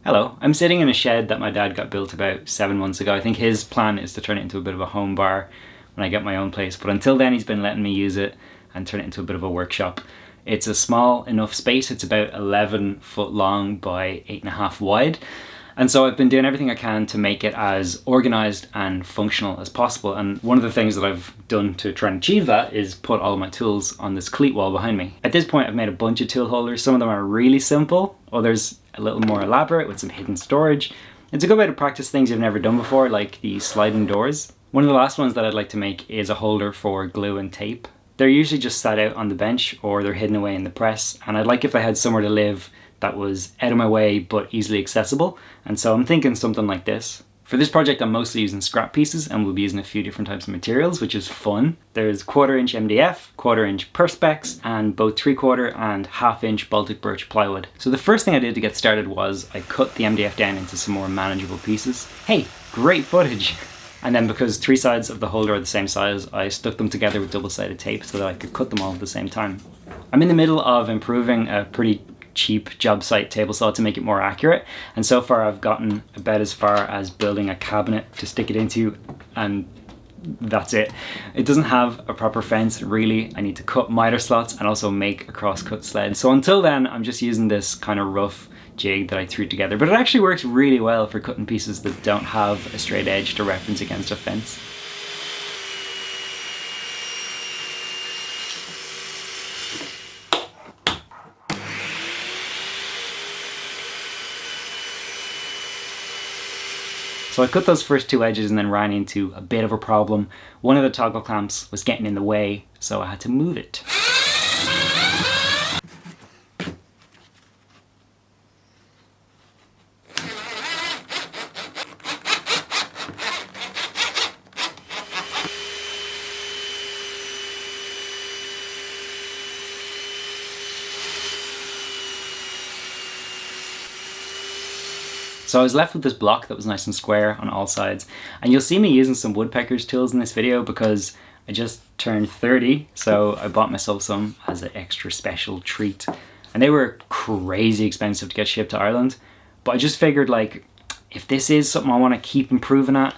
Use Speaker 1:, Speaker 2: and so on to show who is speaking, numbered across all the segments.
Speaker 1: Hello, I'm sitting in a shed that my dad got built about 7 months ago. I think his plan is to turn it into a bit of a home bar when I get my own place, but until then he's been letting me use it and turn it into a bit of a workshop. It's a small enough space, it's about 11 foot long by 8.5 wide. And so I've been doing everything I can to make it as organised and functional as possible. And one of the things that I've done to try and achieve that is put all of my tools on this Cleat wall behind me. At this point I've made a bunch of tool holders. Some of them are really simple, others a little more elaborate with some hidden storage. It's a good way to practice things you've never done before, like the sliding doors. One of the last ones that I'd like to make is a holder for glue and tape. They're usually just sat out on the bench or they're hidden away in the press, and I'd like if I had somewhere to live that was out of my way but easily accessible, and so I'm thinking something like this. For this project I'm mostly using scrap pieces and we'll be using a few different types of materials, which is fun. There's 1/4 inch MDF, 1/4 inch Perspex, and both 3/4 and 1/2 inch Baltic birch plywood. So the first thing I did to get started was I cut the MDF down into some more manageable pieces. Hey, great footage! And then because 3 sides of the holder are the same size, I stuck them together with double-sided tape so that I could cut them all at the same time. I'm in the middle of improving a pretty cheap job site table saw to make it more accurate, and so far I've gotten about as far as building a cabinet to stick it into, and that's it. It doesn't have a proper fence really. I need to cut miter slots and also make a cross-cut sled. So until then I'm just using this kind of rough jig that I threw together, but it actually works really well for cutting pieces that don't have a straight edge to reference against a fence. So I cut those first 2 edges and then ran into a bit of a problem. One of the toggle clamps was getting in the way, so I had to move it. So I was left with this block that was nice and square on all sides, and you'll see me using some woodpecker's tools in this video because I just turned 30, so I bought myself some as an extra special treat. And they were crazy expensive to get shipped to Ireland, but I just figured, like, if this is something I want to keep improving at,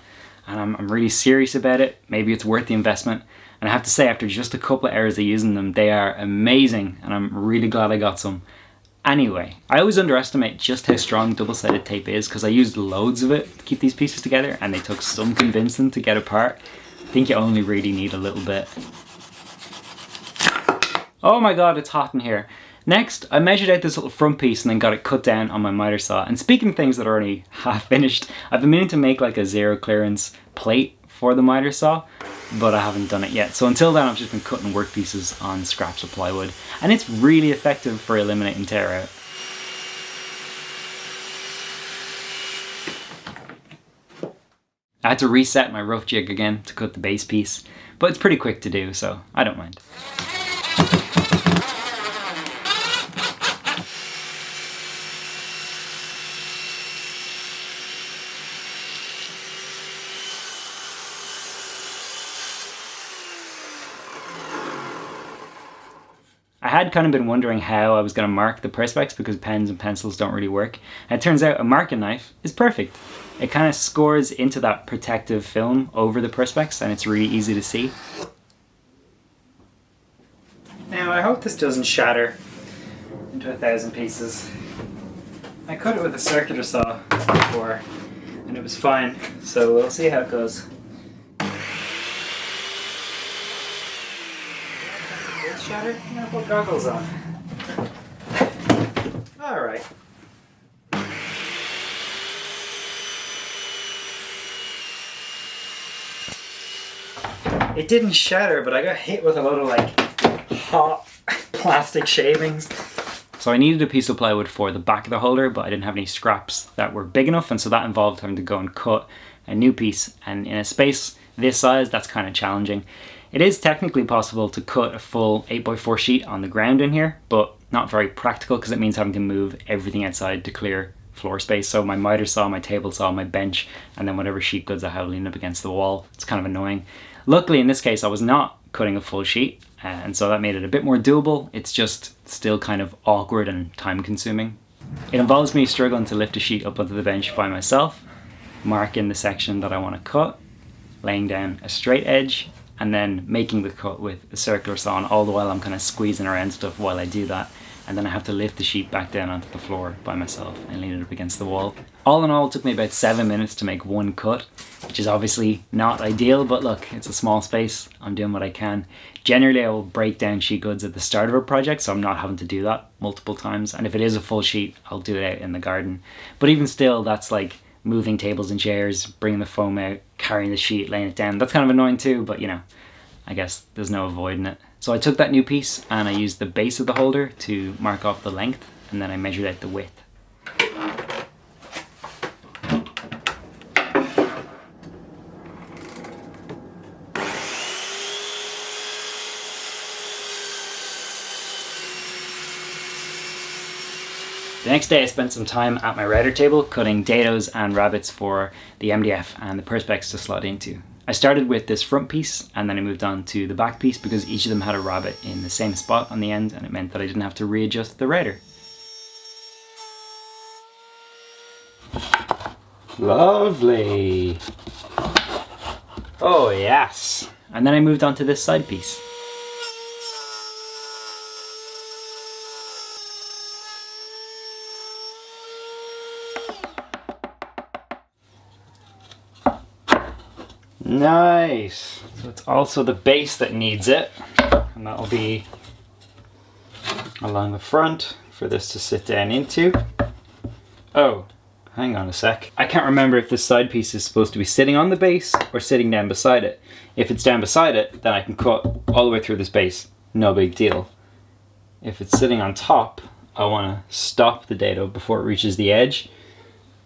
Speaker 1: and I'm really serious about it, maybe it's worth the investment. And I have to say, after just a couple of hours of using them, they are amazing, and I'm really glad I got some. Anyway, I always underestimate just how strong double-sided tape is because I used loads of it to keep these pieces together and they took some convincing to get apart. I think you only really need a little bit. Oh my god, it's hot in here. Next, I measured out this little front piece and then got it cut down on my miter saw. And speaking of things that are already half finished, I've been meaning to make like a zero clearance plate for the miter saw, but I haven't done it yet. So until then I've just been cutting work pieces on scraps of plywood, and it's really effective for eliminating tear out. I had to reset my rough jig again to cut the base piece, but it's pretty quick to do, so I don't mind. I had kind of been wondering how I was going to mark the Perspex because pens and pencils don't really work. And it turns out a marking knife is perfect. It kind of scores into that protective film over the Perspex and it's really easy to see. Now I hope this doesn't shatter into 1,000 pieces. I cut it with a circular saw before and it was fine, so we'll see how it goes. Shatter? I'm gonna put goggles on. Alright. It didn't shatter, but I got hit with a lot of like hot plastic shavings. So I needed a piece of plywood for the back of the holder, but I didn't have any scraps that were big enough, and so that involved having to go and cut a new piece. And in a space this size, that's kind of challenging. It is technically possible to cut a full 8x4 sheet on the ground in here, but not very practical because it means having to move everything outside to clear floor space. So my miter saw, my table saw, my bench, and then whatever sheet goods I have leaning up against the wall. It's kind of annoying. Luckily in this case I was not cutting a full sheet, and so that made it a bit more doable. It's just still kind of awkward and time consuming. It involves me struggling to lift a sheet up onto the bench by myself, marking the section that I want to cut, laying down a straight edge, and then making the cut with a circular saw, all the while I'm kind of squeezing around stuff while I do that. And then I have to lift the sheet back down onto the floor by myself and lean it up against the wall. All in all, it took me about 7 minutes to make one cut, which is obviously not ideal, but look, it's a small space. I'm doing what I can. Generally, I will break down sheet goods at the start of a project, so I'm not having to do that multiple times. And if it is a full sheet, I'll do it out in the garden. But even still, that's like moving tables and chairs, bringing the foam out, carrying the sheet, laying it down. That's kind of annoying too, but you know, I guess there's no avoiding it. So I took that new piece and I used the base of the holder to mark off the length, and then I measured out the width. The next day I spent some time at my router table cutting dados and rabbets for the MDF and the perspex to slot into. I started with this front piece and then I moved on to the back piece because each of them had a rabbet in the same spot on the end, and it meant that I didn't have to readjust the router. Lovely! Oh yes! And then I moved on to this side piece. Nice! So it's also the base that needs it, and that'll be along the front for this to sit down into. Oh, hang on a sec. I can't remember if this side piece is supposed to be sitting on the base or sitting down beside it. If it's down beside it, then I can cut all the way through this base. No big deal. If it's sitting on top, I want to stop the dado before it reaches the edge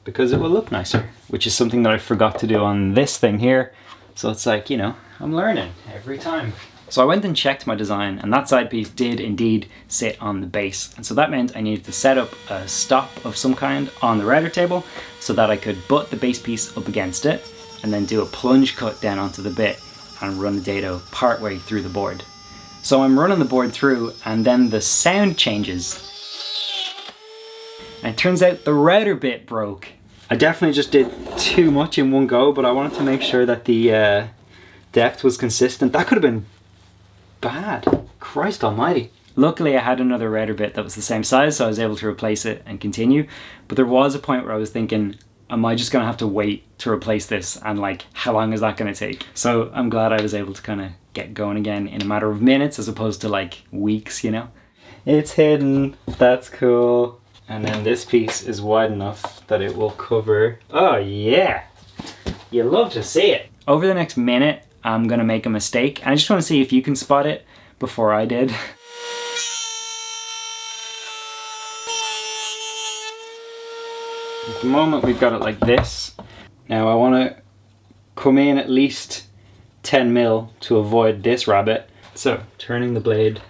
Speaker 1: because it will look nicer, which is something that I forgot to do on this thing here. So it's like, you know, I'm learning every time. So I went and checked my design, and that side piece did indeed sit on the base. And so that meant I needed to set up a stop of some kind on the router table so that I could butt the base piece up against it and then do a plunge cut down onto the bit and run the dado partway through the board. So I'm running the board through and then the sound changes. And it turns out the router bit broke. I definitely just did too much in one go, but I wanted to make sure that the depth was consistent. That could have been bad. Christ almighty. Luckily I had another router bit that was the same size, so I was able to replace it and continue. But there was a point where I was thinking, am I just going to have to wait to replace this? And like, how long is that going to take? So I'm glad I was able to kind of get going again in a matter of minutes as opposed to like weeks, you know? It's hidden. That's cool. And then this piece is wide enough that it will cover. Oh yeah! You love to see it. Over the next minute, I'm gonna make a mistake, and I just want to see if you can spot it before I did. At the moment we've got it like this. Now I want to come in at least 10 mil to avoid this rabbet. So turning the blade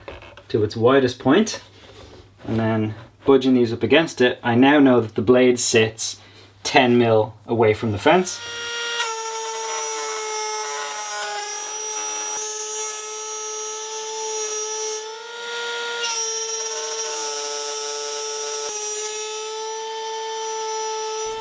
Speaker 1: to its widest point and then budging these up against it, I now know that the blade sits 10 mil away from the fence.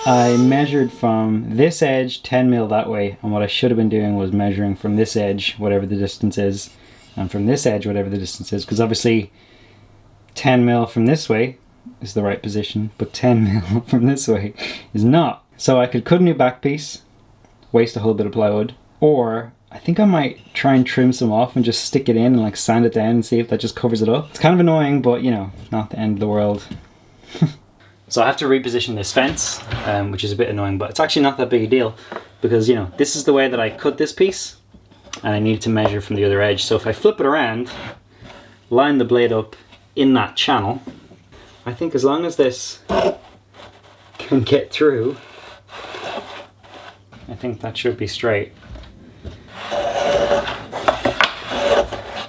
Speaker 1: I measured from this edge 10 mil that way, and what I should have been doing was measuring from this edge, whatever the distance is, and from this edge, whatever the distance is, because obviously 10 mil from this way is the right position, but 10 mil from this way is not. So I could cut a new back piece, waste a whole bit of plywood, or I think I might try and trim some off and just stick it in and like sand it down and see if that just covers it up. It's kind of annoying, but you know, not the end of the world. So I have to reposition this fence, which is a bit annoying, but it's actually not that big a deal because, you know, this is the way that I cut this piece and I need to measure from the other edge. So if I flip it around, line the blade up in that channel, I think as long as this can get through, I think that should be straight.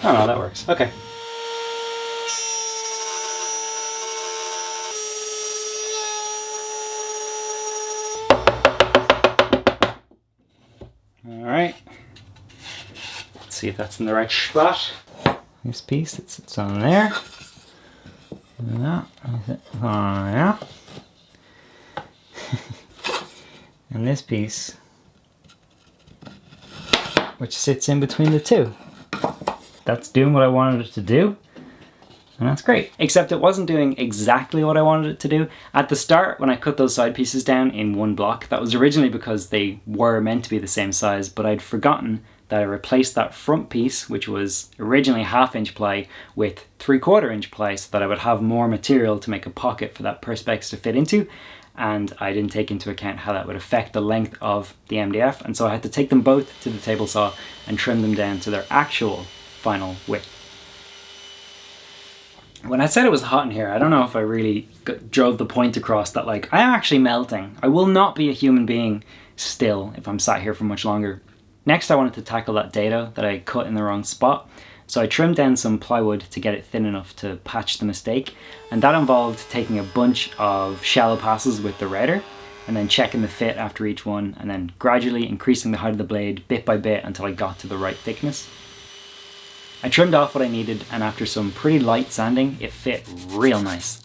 Speaker 1: Oh no, that works. Okay. Alright. Let's see if that's in the right spot. This piece, it sits on there. And that, on there. and this piece, which sits in between the two. That's doing what I wanted it to do, and that's great. Except it wasn't doing exactly what I wanted it to do. At the start, when I cut those side pieces down in one block, that was originally because they were meant to be the same size, but I'd forgotten that I replaced that front piece, which was originally 1/2 inch ply, with 3/4 inch ply, so that I would have more material to make a pocket for that perspex to fit into. And I didn't take into account how that would affect the length of the MDF, and so I had to take them both to the table saw and trim them down to their actual final width. When I said it was hot in here, I don't know if I really drove the point across that, like, I am actually melting. I will not be a human being still if I'm sat here for much longer. Next, I wanted to tackle that dado that I cut in the wrong spot. So I trimmed down some plywood to get it thin enough to patch the mistake, and that involved taking a bunch of shallow passes with the router and then checking the fit after each one, and then gradually increasing the height of the blade bit by bit until I got to the right thickness. I trimmed off what I needed, and after some pretty light sanding, it fit real nice.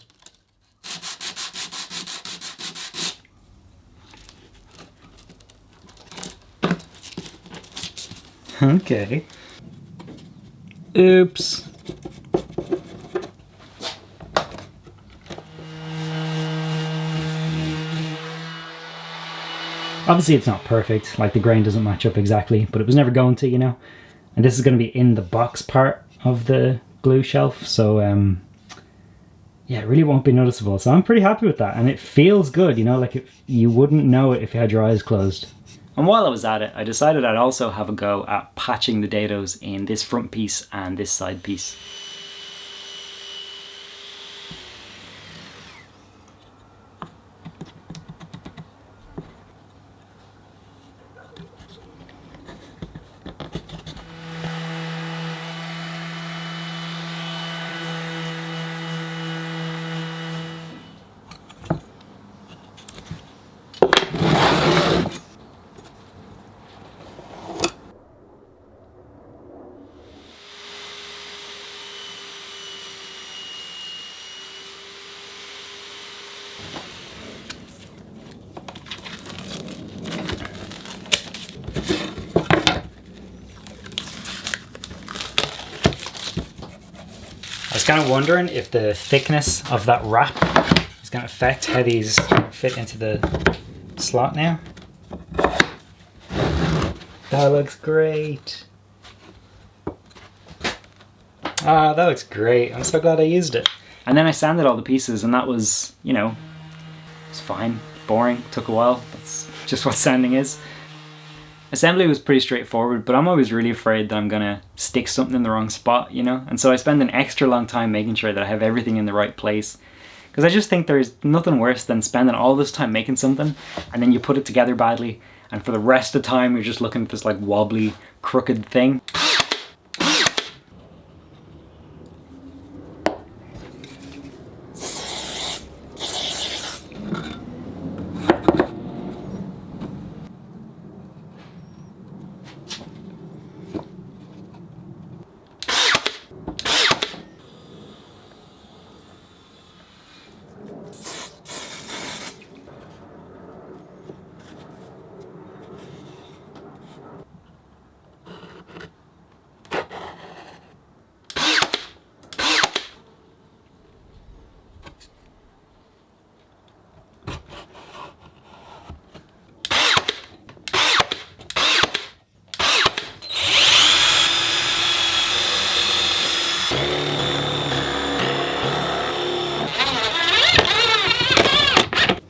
Speaker 1: Okay. Oops. Obviously it's not perfect, like the grain doesn't match up exactly, but it was never going to, you know? And this is going to be in the box part of the glue shelf, so yeah, it really won't be noticeable. So I'm pretty happy with that, and it feels good, you know, like you wouldn't know it if you had your eyes closed. And while I was at it, I decided I'd also have a go at patching the dados in this front piece and this side piece. I was kind of wondering if the thickness of that wrap is going to affect how these fit into the slot now. That looks great. Ah, that looks great. I'm so glad I used it. And then I sanded all the pieces, and that was, you know, it's fine. Boring. Took a while. That's just what sanding is. Assembly was pretty straightforward, but I'm always really afraid that I'm gonna stick something in the wrong spot, you know? And so I spend an extra long time making sure that I have everything in the right place. Because I just think there's nothing worse than spending all this time making something, and then you put it together badly, and for the rest of the time you're just looking at this like wobbly, crooked thing.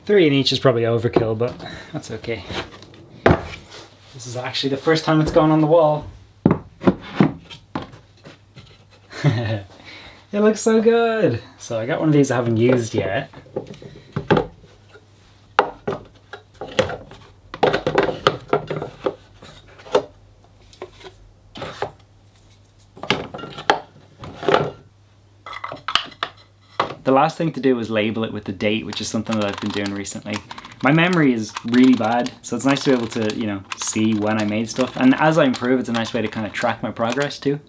Speaker 1: 3 in each is probably overkill, but that's okay. This is actually the first time it's gone on the wall. It looks so good. So I got one of these I haven't used yet. The last thing to do was label it with the date, which is something that I've been doing recently. My memory is really bad, so it's nice to be able to, you know, see when I made stuff. And as I improve, it's a nice way to kind of track my progress too.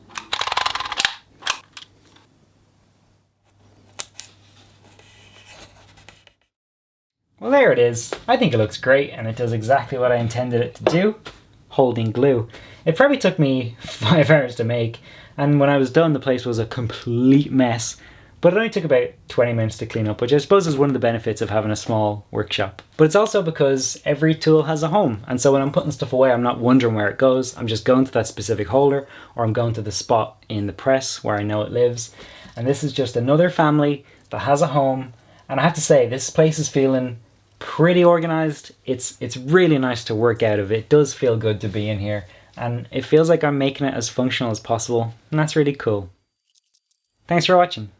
Speaker 1: Well,
Speaker 2: there it is. I think it looks great and it does exactly what I intended it to do, holding glue. It probably took me 5 hours to make, and when I was done the place was a complete mess, but it only took about 20 minutes to clean up, which I suppose is one of the benefits of having a small workshop. But it's also because every tool has a home, and so when I'm putting stuff away I'm not wondering where it goes. I'm just going to that specific holder, or I'm going to the spot in the press where I know it lives. And this is just another family that has a home, and I have to say this place is feeling pretty organized. It's really nice to work out of. It does feel good to be in here, and it feels like I'm making it as functional as possible, and that's really cool. Thanks for watching.